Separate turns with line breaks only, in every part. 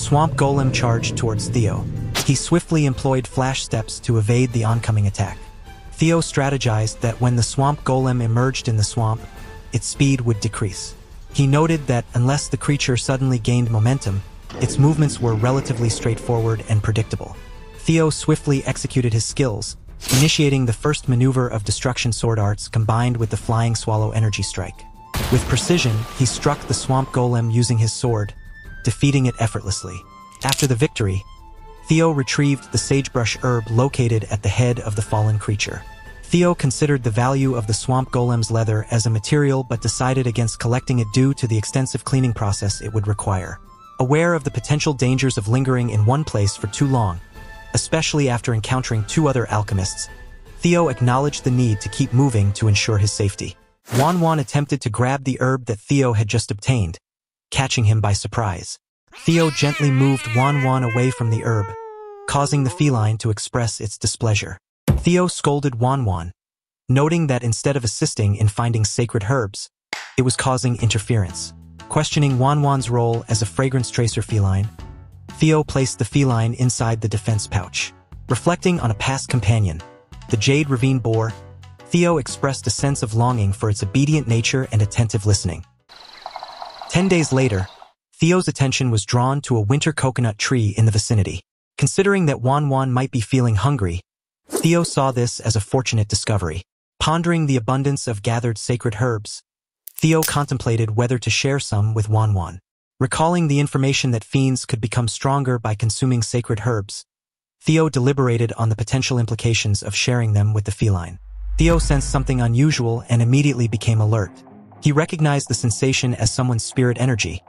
swamp golem charged towards Theo. He swiftly employed flash steps to evade the oncoming attack. Theo strategized that when the swamp golem emerged in the swamp, its speed would decrease. He noted that unless the creature suddenly gained momentum, its movements were relatively straightforward and predictable. Theo swiftly executed his skills, initiating the first maneuver of destruction sword arts combined with the flying swallow energy strike. With precision, he struck the swamp golem using his sword, defeating it effortlessly. After the victory, Theo retrieved the sagebrush herb located at the head of the fallen creature. Theo considered the value of the swamp golem's leather as a material but decided against collecting it due to the extensive cleaning process it would require. Aware of the potential dangers of lingering in one place for too long, especially after encountering two other alchemists, Theo acknowledged the need to keep moving to ensure his safety. Manhwa attempted to grab the herb that Theo had just obtained, catching him by surprise. Theo gently moved Manhwa away from the herb, causing the feline to express its displeasure. Theo scolded Manhwa, noting that instead of assisting in finding sacred herbs, it was causing interference. Questioning Manhwa's role as a fragrance tracer feline, Theo placed the feline inside the defense pouch. Reflecting on a past companion, the jade ravine boar, Theo expressed a sense of longing for its obedient nature and attentive listening. 10 days later, Theo's attention was drawn to a winter coconut tree in the vicinity. Considering that Manhwa might be feeling hungry, Theo saw this as a fortunate discovery. Pondering the abundance of gathered sacred herbs, Theo contemplated whether to share some with Manhwa. Recalling the information that fiends could become stronger by consuming sacred herbs, Theo deliberated on the potential implications of sharing them with the feline. Theo sensed something unusual and immediately became alert. He recognized the sensation as someone's spirit energy,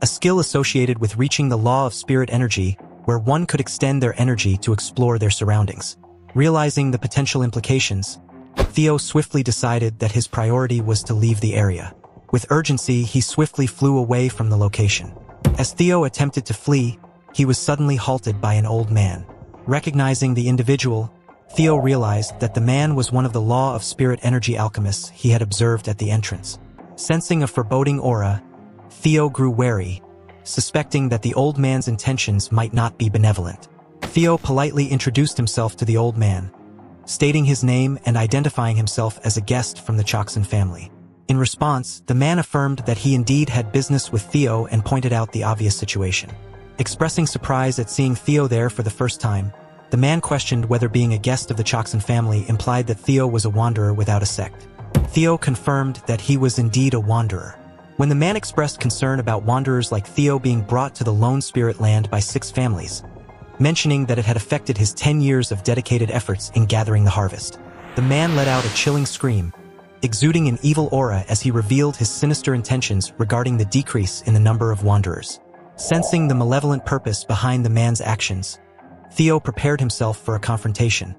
a skill associated with reaching the law of spirit energy where one could extend their energy to explore their surroundings. Realizing the potential implications, Theo swiftly decided that his priority was to leave the area. With urgency, he swiftly flew away from the location. As Theo attempted to flee, he was suddenly halted by an old man. Recognizing the individual, Theo realized that the man was one of the law of spirit energy alchemists he had observed at the entrance. Sensing a foreboding aura, Theo grew wary, suspecting that the old man's intentions might not be benevolent. Theo politely introduced himself to the old man, stating his name and identifying himself as a guest from the Chokson family. In response, the man affirmed that he indeed had business with Theo and pointed out the obvious situation. Expressing surprise at seeing Theo there for the first time, the man questioned whether being a guest of the Chokson family implied that Theo was a wanderer without a sect. Theo confirmed that he was indeed a wanderer. When the man expressed concern about wanderers like Theo being brought to the lone spirit land by 6 families, mentioning that it had affected his 10 years of dedicated efforts in gathering the harvest, the man let out a chilling scream, exuding an evil aura as he revealed his sinister intentions regarding the decrease in the number of wanderers. Sensing the malevolent purpose behind the man's actions, Theo prepared himself for a confrontation,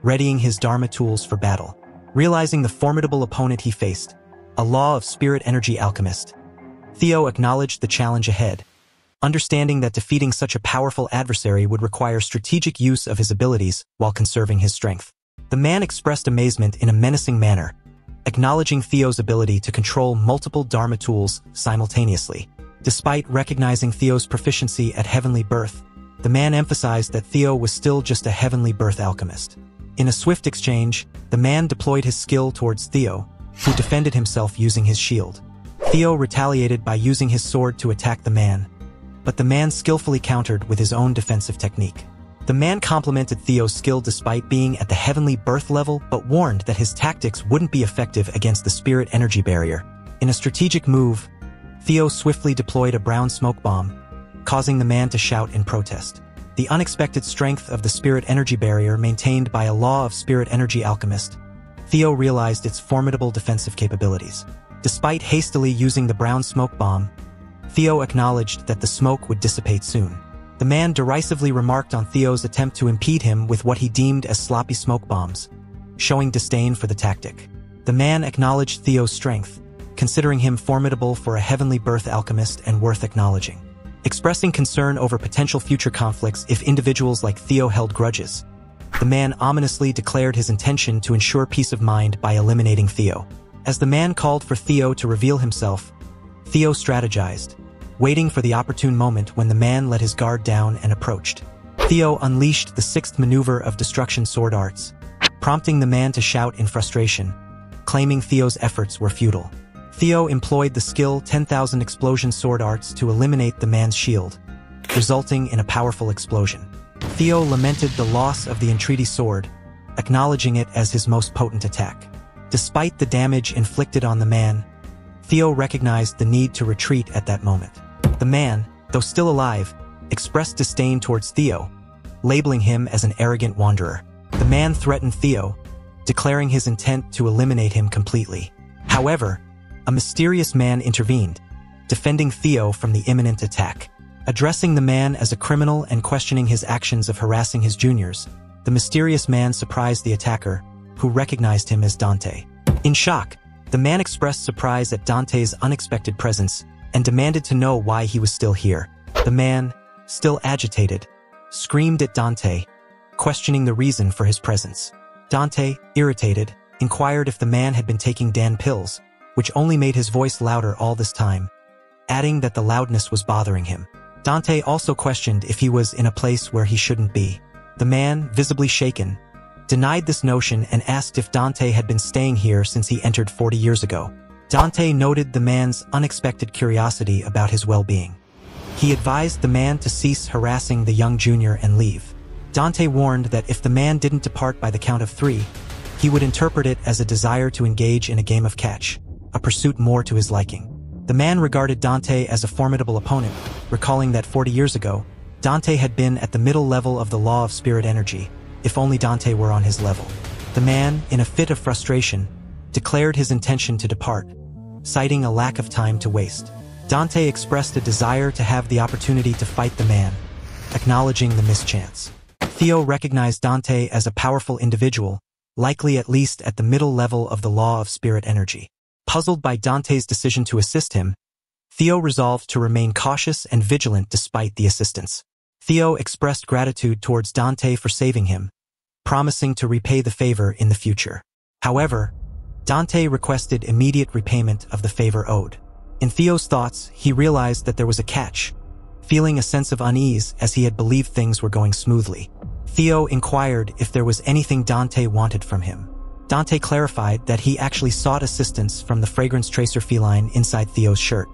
readying his Dharma tools for battle. Realizing the formidable opponent he faced, a law of spirit energy alchemist, Theo acknowledged the challenge ahead, understanding that defeating such a powerful adversary would require strategic use of his abilities while conserving his strength. The man expressed amazement in a menacing manner, acknowledging Theo's ability to control multiple Dharma tools simultaneously. Despite recognizing Theo's proficiency at Heavenly Birth, the man emphasized that Theo was still just a Heavenly Birth alchemist. In a swift exchange, the man deployed his skill towards Theo, who defended himself using his shield. Theo retaliated by using his sword to attack the man, but the man skillfully countered with his own defensive technique. The man complimented Theo's skill despite being at the Heavenly Birth level, but warned that his tactics wouldn't be effective against the spirit energy barrier. In a strategic move, Theo swiftly deployed a brown smoke bomb, causing the man to shout in protest. The unexpected strength of the spirit energy barrier maintained by a law of spirit energy alchemist, Theo realized its formidable defensive capabilities. Despite hastily using the brown smoke bomb, Theo acknowledged that the smoke would dissipate soon. The man derisively remarked on Theo's attempt to impede him with what he deemed as sloppy smoke bombs, showing disdain for the tactic. The man acknowledged Theo's strength, considering him formidable for a Heavenly Birth alchemist and worth acknowledging. Expressing concern over potential future conflicts if individuals like Theo held grudges, the man ominously declared his intention to ensure peace of mind by eliminating Theo. As the man called for Theo to reveal himself, Theo strategized, waiting for the opportune moment when the man let his guard down and approached. Theo unleashed the sixth maneuver of destruction sword arts, prompting the man to shout in frustration, claiming Theo's efforts were futile. Theo employed the skill 10,000 explosion sword arts to eliminate the man's shield, resulting in a powerful explosion. Theo lamented the loss of the entreaty sword, acknowledging it as his most potent attack. Despite the damage inflicted on the man, Theo recognized the need to retreat at that moment. The man, though still alive, expressed disdain towards Theo, labeling him as an arrogant wanderer. The man threatened Theo, declaring his intent to eliminate him completely. However, a mysterious man intervened, defending Theo from the imminent attack. Addressing the man as a criminal and questioning his actions of harassing his juniors, the mysterious man surprised the attacker, who recognized him as Dante. In shock, the man expressed surprise at Dante's unexpected presence and demanded to know why he was still here. The man, still agitated, screamed at Dante, questioning the reason for his presence. Dante, irritated, inquired if the man had been taking Dan pills, which only made his voice louder all this time, adding that the loudness was bothering him. Dante also questioned if he was in a place where he shouldn't be. The man, visibly shaken, denied this notion and asked if Dante had been staying here since he entered 40 years ago. Dante noted the man's unexpected curiosity about his well-being. He advised the man to cease harassing the young junior and leave. Dante warned that if the man didn't depart by the count of 3, he would interpret it as a desire to engage in a game of catch, a pursuit more to his liking. The man regarded Dante as a formidable opponent, recalling that 40 years ago, Dante had been at the middle level of the law of spirit energy, if only Dante were on his level. The man, in a fit of frustration, declared his intention to depart, citing a lack of time to waste. Dante expressed a desire to have the opportunity to fight the man, acknowledging the mischance. Theo recognized Dante as a powerful individual, likely at least at the middle level of the law of spirit energy. Puzzled by Dante's decision to assist him, Theo resolved to remain cautious and vigilant despite the assistance. Theo expressed gratitude towards Dante for saving him, promising to repay the favor in the future. However, Dante requested immediate repayment of the favor owed. In Theo's thoughts, he realized that there was a catch, feeling a sense of unease as he had believed things were going smoothly. Theo inquired if there was anything Dante wanted from him. Dante clarified that he actually sought assistance from the fragrance tracer feline inside Theo's shirt.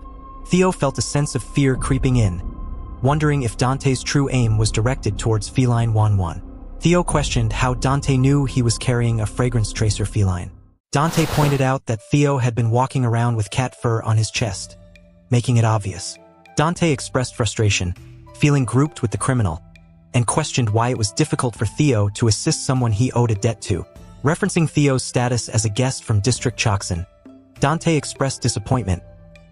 Theo felt a sense of fear creeping in, wondering if Dante's true aim was directed towards feline manhwa. Theo questioned how Dante knew he was carrying a fragrance tracer feline. Dante pointed out that Theo had been walking around with cat fur on his chest, making it obvious. Dante expressed frustration, feeling grouped with the criminal, and questioned why it was difficult for Theo to assist someone he owed a debt to. Referencing Theo's status as a guest from District Choksan, Dante expressed disappointment,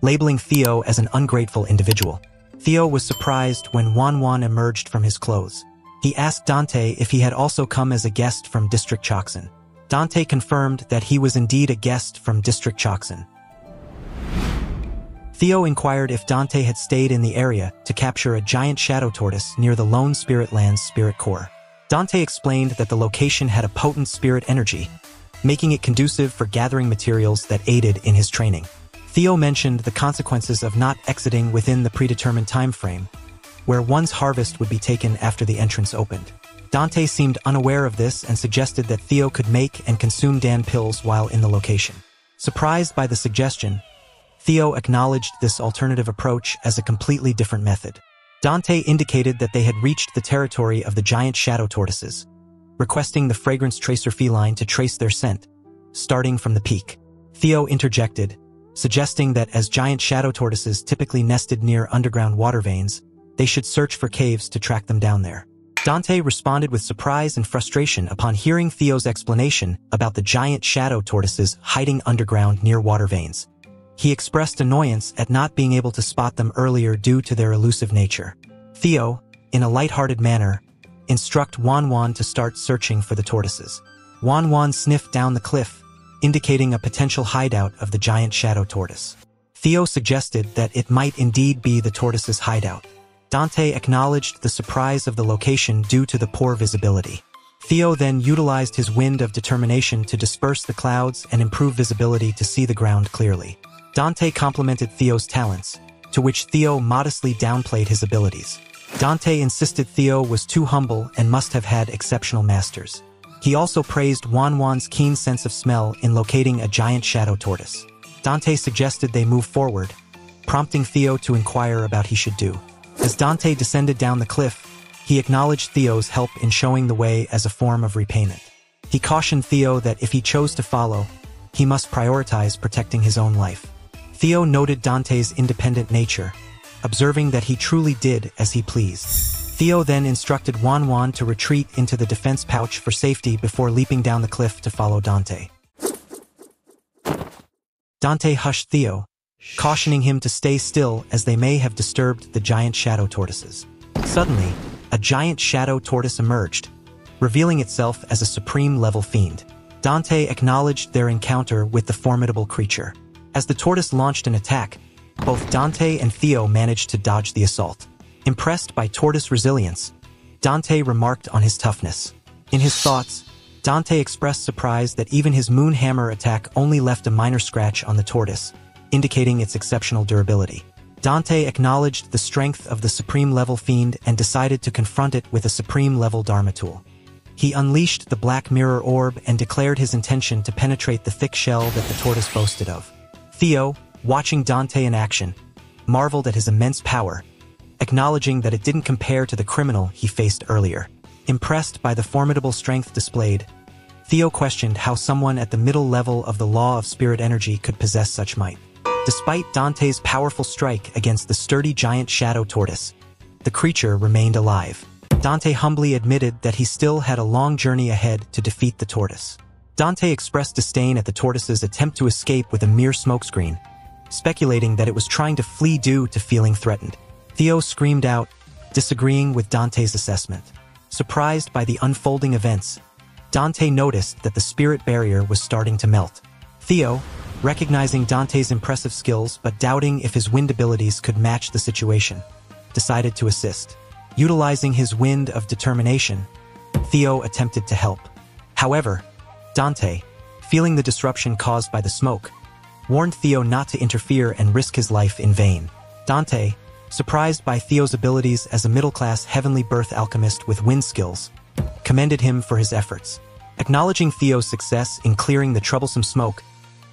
labeling Theo as an ungrateful individual. Theo was surprised when Wanwan emerged from his clothes. He asked Dante if he had also come as a guest from District Choksan. Dante confirmed that he was indeed a guest from District Choksan. Theo inquired if Dante had stayed in the area to capture a giant shadow tortoise near the Lone Spirit Land's spirit core. Dante explained that the location had a potent spirit energy, making it conducive for gathering materials that aided in his training. Theo mentioned the consequences of not exiting within the predetermined time frame, where one's harvest would be taken after the entrance opened. Dante seemed unaware of this and suggested that Theo could make and consume Dan pills while in the location. Surprised by the suggestion, Theo acknowledged this alternative approach as a completely different method. Dante indicated that they had reached the territory of the giant shadow tortoises, requesting the fragrance tracer feline to trace their scent, starting from the peak. Theo interjected, suggesting that as giant shadow tortoises typically nested near underground water veins, they should search for caves to track them down there. Dante responded with surprise and frustration upon hearing Theo's explanation about the giant shadow tortoises hiding underground near water veins. He expressed annoyance at not being able to spot them earlier due to their elusive nature. Theo, in a light-hearted manner, instructed Wanwan to start searching for the tortoises. Wanwan sniffed down the cliff, indicating a potential hideout of the giant shadow tortoise. Theo suggested that it might indeed be the tortoise's hideout. Dante acknowledged the surprise of the location due to the poor visibility. Theo then utilized his wind of determination to disperse the clouds and improve visibility to see the ground clearly. Dante complimented Theo's talents, to which Theo modestly downplayed his abilities. Dante insisted Theo was too humble and must have had exceptional masters. He also praised Wanwan's keen sense of smell in locating a giant shadow tortoise. Dante suggested they move forward, prompting Theo to inquire about what he should do. As Dante descended down the cliff, he acknowledged Theo's help in showing the way as a form of repayment. He cautioned Theo that if he chose to follow, he must prioritize protecting his own life. Theo noted Dante's independent nature, observing that he truly did as he pleased. Theo then instructed Wanwan to retreat into the defense pouch for safety before leaping down the cliff to follow Dante. Dante hushed Theo, cautioning him to stay still as they may have disturbed the giant shadow tortoises. Suddenly, a giant shadow tortoise emerged, revealing itself as a supreme-level fiend. Dante acknowledged their encounter with the formidable creature. As the tortoise launched an attack, both Dante and Theo managed to dodge the assault. Impressed by tortoise resilience, Dante remarked on his toughness. In his thoughts, Dante expressed surprise that even his moon hammer attack only left a minor scratch on the tortoise, indicating its exceptional durability. Dante acknowledged the strength of the supreme-level fiend and decided to confront it with a supreme-level Dharma tool. He unleashed the black mirror orb and declared his intention to penetrate the thick shell that the tortoise boasted of. Theo, watching Dante in action, marveled at his immense power, acknowledging that it didn't compare to the criminal he faced earlier. Impressed by the formidable strength displayed, Theo questioned how someone at the middle level of the law of spirit energy could possess such might. Despite Dante's powerful strike against the sturdy giant shadow tortoise, the creature remained alive. Dante humbly admitted that he still had a long journey ahead to defeat the tortoise. Dante expressed disdain at the tortoise's attempt to escape with a mere smokescreen, speculating that it was trying to flee due to feeling threatened. Theo screamed out, disagreeing with Dante's assessment. Surprised by the unfolding events, Dante noticed that the spirit barrier was starting to melt. Theo, recognizing Dante's impressive skills but doubting if his wind abilities could match the situation, decided to assist. Utilizing his wind of determination, Theo attempted to help. However, Dante, feeling the disruption caused by the smoke, warned Theo not to interfere and risk his life in vain. Dante, surprised by Theo's abilities as a middle-class heavenly birth alchemist with wind skills, commended him for his efforts. Acknowledging Theo's success in clearing the troublesome smoke,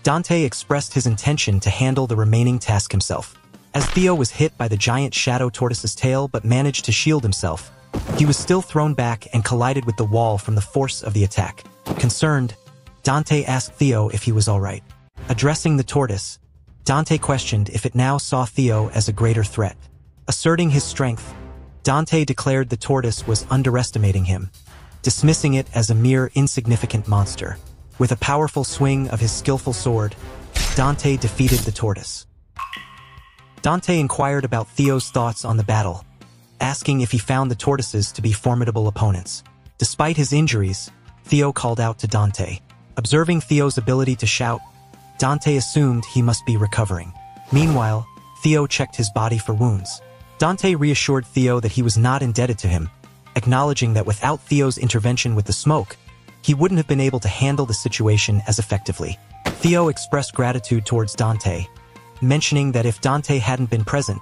Dante expressed his intention to handle the remaining task himself. As Theo was hit by the giant shadow tortoise's tail but managed to shield himself, he was still thrown back and collided with the wall from the force of the attack. Concerned, Dante asked Theo if he was alright. Addressing the tortoise, Dante questioned if it now saw Theo as a greater threat. Asserting his strength, Dante declared the tortoise was underestimating him, dismissing it as a mere insignificant monster. With a powerful swing of his skillful sword, Dante defeated the tortoise. Dante inquired about Theo's thoughts on the battle, asking if he found the tortoises to be formidable opponents. Despite his injuries, Theo called out to Dante. Observing Theo's ability to shout, Dante assumed he must be recovering. Meanwhile, Theo checked his body for wounds. Dante reassured Theo that he was not indebted to him, acknowledging that without Theo's intervention with the smoke, he wouldn't have been able to handle the situation as effectively. Theo expressed gratitude towards Dante, mentioning that if Dante hadn't been present,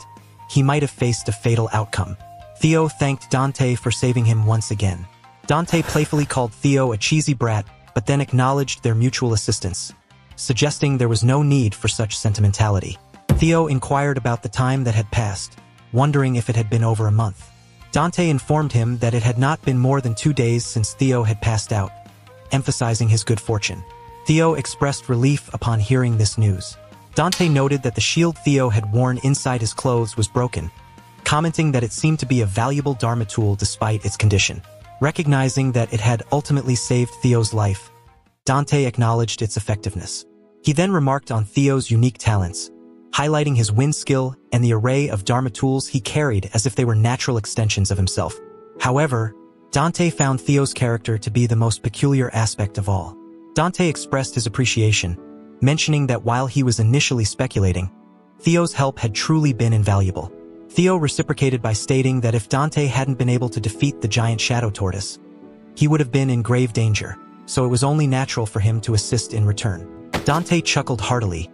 he might have faced a fatal outcome. Theo thanked Dante for saving him once again. Dante playfully called Theo a cheesy brat, but then acknowledged their mutual assistance, suggesting there was no need for such sentimentality. Theo inquired about the time that had passed, wondering if it had been over a month. Dante informed him that it had not been more than 2 days since Theo had passed out, emphasizing his good fortune. Theo expressed relief upon hearing this news. Dante noted that the shield Theo had worn inside his clothes was broken, commenting that it seemed to be a valuable Dharma tool despite its condition. Recognizing that it had ultimately saved Theo's life, Dante acknowledged its effectiveness. He then remarked on Theo's unique talents, highlighting his wind skill and the array of Dharma tools he carried as if they were natural extensions of himself. However, Dante found Theo's character to be the most peculiar aspect of all. Dante expressed his appreciation, mentioning that while he was initially speculating, Theo's help had truly been invaluable. Theo reciprocated by stating that if Dante hadn't been able to defeat the giant shadow tortoise, he would have been in grave danger, so it was only natural for him to assist in return. Dante chuckled heartily,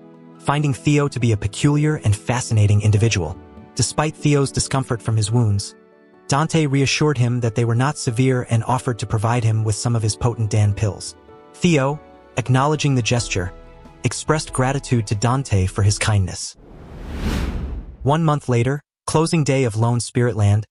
finding Theo to be a peculiar and fascinating individual. Despite Theo's discomfort from his wounds, Dante reassured him that they were not severe and offered to provide him with some of his potent Dan pills. Theo, acknowledging the gesture, expressed gratitude to Dante for his kindness. 1 month later, closing day of Lone Spirit Land,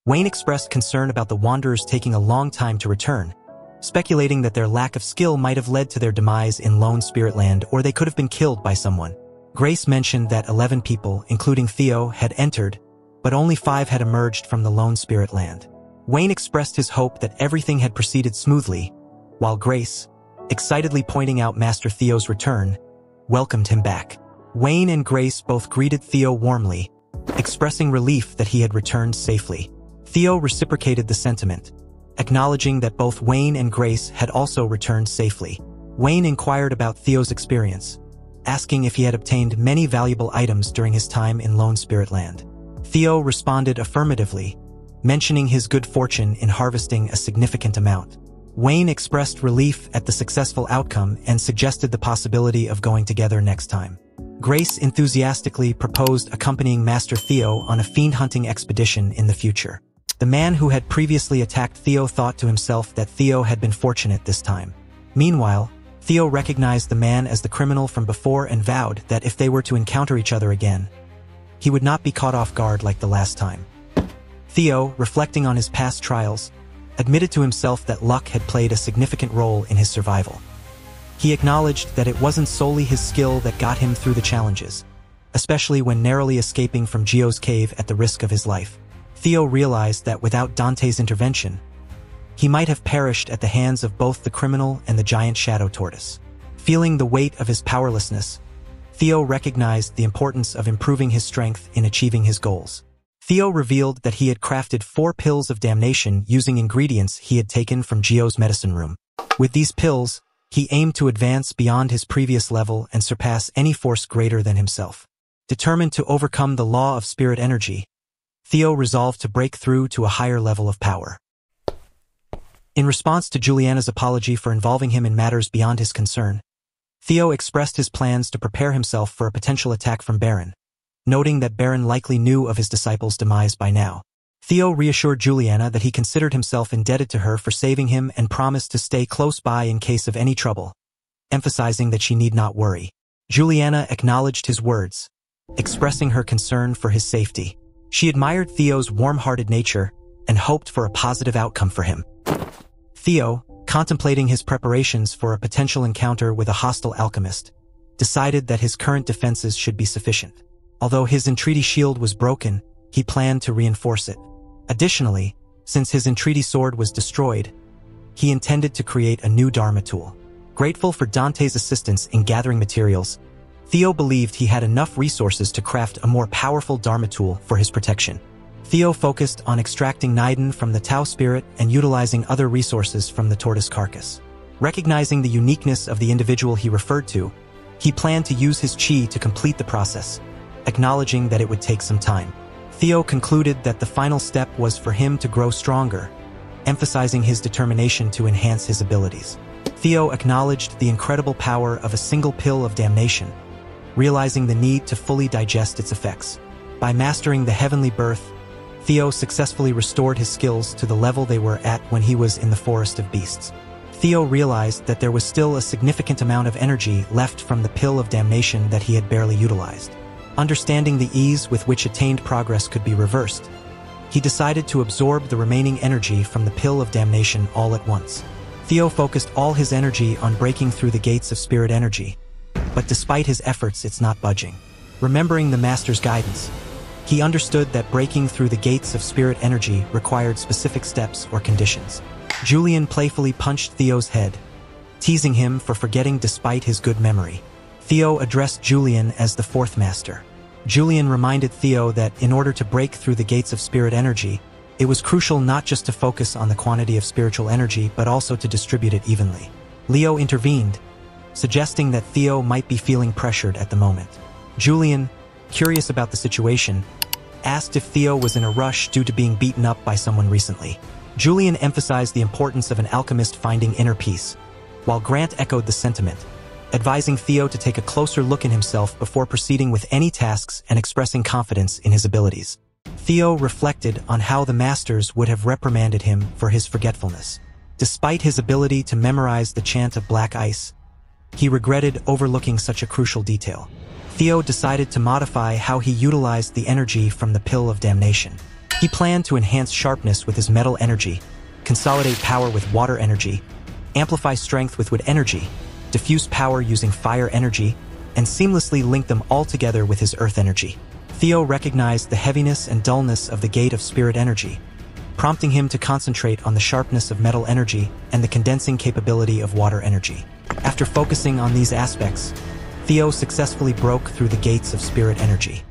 Wayne expressed concern about the Wanderers taking a long time to return, speculating that their lack of skill might have led to their demise in Lone Spirit Land, or they could have been killed by someone. Grace mentioned that 11 people, including Theo, had entered, but only 5 had emerged from the Lone Spirit Land. Wayne expressed his hope that everything had proceeded smoothly, while Grace, excitedly pointing out Master Theo's return, welcomed him back. Wayne and Grace both greeted Theo warmly, expressing relief that he had returned safely. Theo reciprocated the sentiment, acknowledging that both Wayne and Grace had also returned safely. Wayne inquired about Theo's experience, asking if he had obtained many valuable items during his time in Lone Spirit Land. Theo responded affirmatively, mentioning his good fortune in harvesting a significant amount. Wayne expressed relief at the successful outcome and suggested the possibility of going together next time. Grace enthusiastically proposed accompanying Master Theo on a fiend-hunting expedition in the future. The man who had previously attacked Theo thought to himself that Theo had been fortunate this time. Meanwhile, Theo recognized the man as the criminal from before and vowed that if they were to encounter each other again, he would not be caught off guard like the last time. Theo, reflecting on his past trials, admitted to himself that luck had played a significant role in his survival. He acknowledged that it wasn't solely his skill that got him through the challenges, especially when narrowly escaping from Gio's cave at the risk of his life. Theo realized that without Dante's intervention, he might have perished at the hands of both the criminal and the giant shadow tortoise. Feeling the weight of his powerlessness, Theo recognized the importance of improving his strength in achieving his goals. Theo revealed that he had crafted 4 pills of damnation using ingredients he had taken from Gio's medicine room. With these pills, he aimed to advance beyond his previous level and surpass any force greater than himself. Determined to overcome the law of spirit energy, Theo resolved to break through to a higher level of power. In response to Juliana's apology for involving him in matters beyond his concern, Theo expressed his plans to prepare himself for a potential attack from Baron, noting that Baron likely knew of his disciple's demise by now. Theo reassured Juliana that he considered himself indebted to her for saving him and promised to stay close by in case of any trouble, emphasizing that she need not worry. Juliana acknowledged his words, expressing her concern for his safety. She admired Theo's warm-hearted nature and hoped for a positive outcome for him. Theo, contemplating his preparations for a potential encounter with a hostile alchemist, decided that his current defenses should be sufficient. Although his entreaty shield was broken, he planned to reinforce it. Additionally, since his entreaty sword was destroyed, he intended to create a new Dharma tool. Grateful for Dante's assistance in gathering materials, Theo believed he had enough resources to craft a more powerful Dharma tool for his protection. Theo focused on extracting Niden from the Tau spirit and utilizing other resources from the tortoise carcass. Recognizing the uniqueness of the individual he referred to, he planned to use his chi to complete the process, acknowledging that it would take some time. Theo concluded that the final step was for him to grow stronger, emphasizing his determination to enhance his abilities. Theo acknowledged the incredible power of a single pill of damnation, realizing the need to fully digest its effects. By mastering the heavenly birth, Theo successfully restored his skills to the level they were at when he was in the Forest of Beasts. Theo realized that there was still a significant amount of energy left from the pill of damnation that he had barely utilized. Understanding the ease with which attained progress could be reversed, he decided to absorb the remaining energy from the pill of damnation all at once. Theo focused all his energy on breaking through the gates of spirit energy, but despite his efforts, it's not budging. Remembering the Master's guidance, he understood that breaking through the gates of spirit energy required specific steps or conditions. Julian playfully punched Theo's head, teasing him for forgetting despite his good memory. Theo addressed Julian as the fourth master. Julian reminded Theo that in order to break through the gates of spirit energy, it was crucial not just to focus on the quantity of spiritual energy but also to distribute it evenly. Leo intervened, suggesting that Theo might be feeling pressured at the moment. Julian, curious about the situation, asked if Theo was in a rush due to being beaten up by someone recently. Julian emphasized the importance of an alchemist finding inner peace, while Grant echoed the sentiment, advising Theo to take a closer look in himself before proceeding with any tasks and expressing confidence in his abilities. Theo reflected on how the masters would have reprimanded him for his forgetfulness. Despite his ability to memorize the chant of black ice, he regretted overlooking such a crucial detail. Theo decided to modify how he utilized the energy from the Pill of Damnation. He planned to enhance sharpness with his metal energy, consolidate power with water energy, amplify strength with wood energy, diffuse power using fire energy, and seamlessly link them all together with his earth energy. Theo recognized the heaviness and dullness of the gate of spirit energy, prompting him to concentrate on the sharpness of metal energy and the condensing capability of water energy. After focusing on these aspects, Theo successfully broke through the gates of spirit energy.